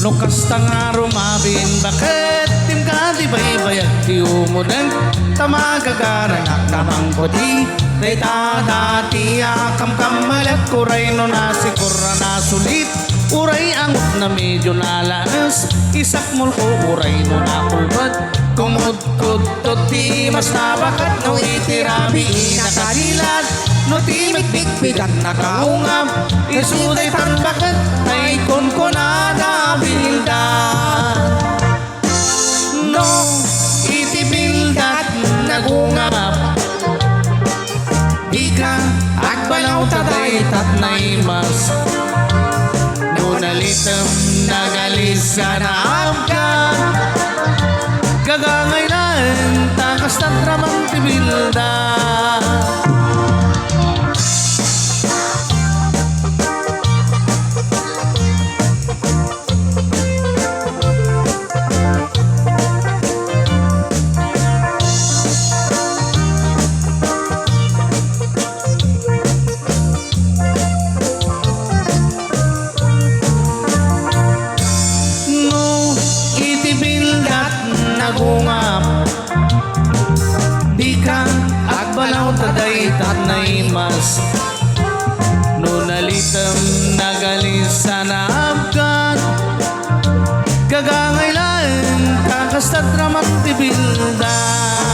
Lukas tanga rumabin bakit tim ka di baybayag ti umudan tamagagaranak namang poti dayta dati akam kamalat kuray no nasikura na sulit uray angot na medyo nalanas isak mulko uray no nakulbat kumudkudtot ti mas nabakat no itirabi nakadilat no ti mikbikbigat nakaungam isuday tanbakat ay konkonada bildan no itibildat nagungap di ka agbalaw tatay tatnay mas nunalitem nagalis ka na amka gagangaylan takas tatramang tibildan nagungap di ka agbalaw taday tatnay mas nunalitem nagalisa na abkat gagangaylan kakastat ramat tibildan